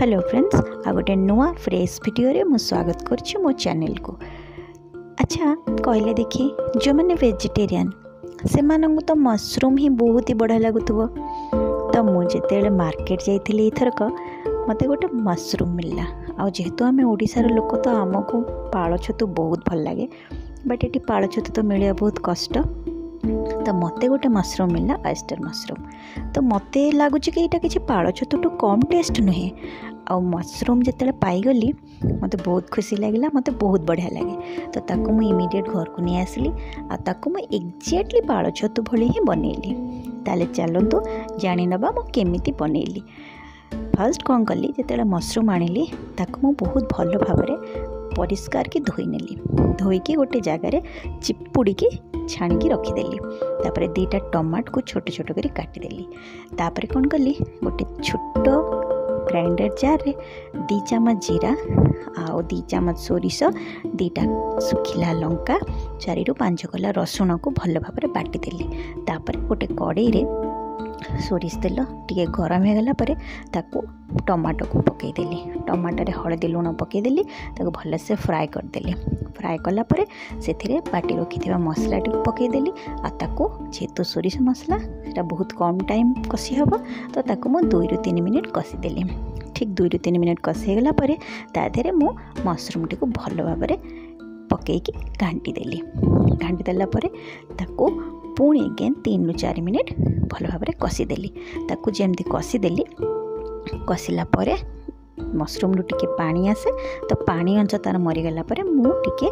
Hello friends आ गोटे नुआ fresh video मु स्वागत करछि मो चैनल को। अच्छा कहले देखी जो मैंने वेजिटेरियन से मानू तो मशरूम ही बहुत ही बढ़िया लगुव। तो मुझे मार्केट जाइली एथरक मत गोटे मशरूम मिलला। आ जेहेतु आम ओडिशार लोक तो आमको पाଳ छतु बहुत भल लगे, बट ये पाଳ छतु तो मिलवा बहुत कष्ट। तो मते गोटे मशरूम मिलला ऑयस्टर मशरूम। तो मते लगुच कि यहाँ किसी पाଳ छतुटू कम टेस्ट नुहे। आ मशरूम जिते पाईगली मत बहुत खुशी लगे, मत बहुत बढ़िया लगे। तो ताकू मु इमिडिएट घर को नहीं आसली आकु एक्जाक्टली पाଳ छतु भली ही बनैली। ताले चलतु जानी नबा मु केमिति बनैली। फर्स्ट कौन कली जिते मशरूम आनिली ताकू मु बहुत भल भाव परिष्कार की धोई नेली। धोईकी गोटे जगार चिपुड़ी की छाणिकी रखीदेली। तापर दीटा टमाट को छोट छोट कर काटिदेली। तापर कौन कली गोटे छोट ग्राइंडर जार रे 2 चामच जीरा आउ 2 चामच सोरिष, 2टा सुखिला लंका, 4 ରୁ 5 कला रसुण को भल भाव बाटिदेली। तापर गोटे कड़ाई रे सोरिष तेल टिके गरम हो गला परे ताकू टमाटो को पकईदेली। टमाटर हलदी लुण पकईदेली, ताकू भल से फ्राए करदेली। फ्राए कला परे सेथिरे बाटी रखिथिबा मसला टी पकईदेली। आ ताकू जेहेतु सोरिष मसला सेटा बहुत कम टाइम कसी हबो, तो ताकू मु 2 ରୁ 3 मिनिट कसीदेली। ठीक 2 ରୁ 3 मिनिट कसी गला परे ता देहरे मु मशरूम टी को भल भाव पकईकी घांटी देली। घांटी देला परे ताकू पुणी अगेन 3 ରୁ 4 मिनिट भल भाव कसीदेली। ताकू जेमती कसीदेली, कसिला परे मशरूम रू टिके पानी आसे। तो पानी अंश तार मरीगला परे मु टिके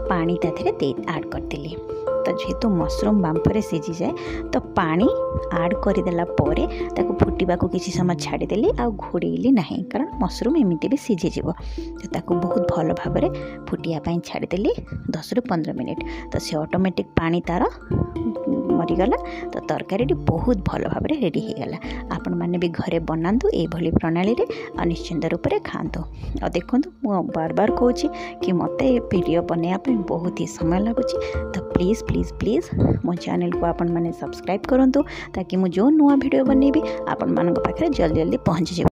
पानी ता देहरे दे ऐड करदेली। तो जेहेतु मशरूम बांपरे सीझी जाए तो पानी ऐड करदेला परे ताकू फुटिबा को किसी समय छाड़ीदेली आ घोड़ेली ना, कारण मशरूम एमती भी सीझी जीवो। तो ताकू बहुत भल भाव फुटिया छाड़ीदेली 10 ରୁ 15 मिनिट। तो से ऑटोमेटिक पानी तार मरीगला। तो तरकारी बहुत भल भाव रेडी हो गला। आपण मैंने भी घरे बनातु ये प्रणाली आ निश्चिंत रूप से खातु। आ देखो मु बार बार कहूँ कि मत वीडियो बनवाई बहुत ही समय लगुच। तो प्लीज़ प्लीज़ प्लीज़ मो चैनल को आपण मैंने सब्सक्राइब करूँ, ताकि मुझे जो नुआ वीडियो बनैबी आपण मान पाखे जल्दी जल्दी पहुँची जाए।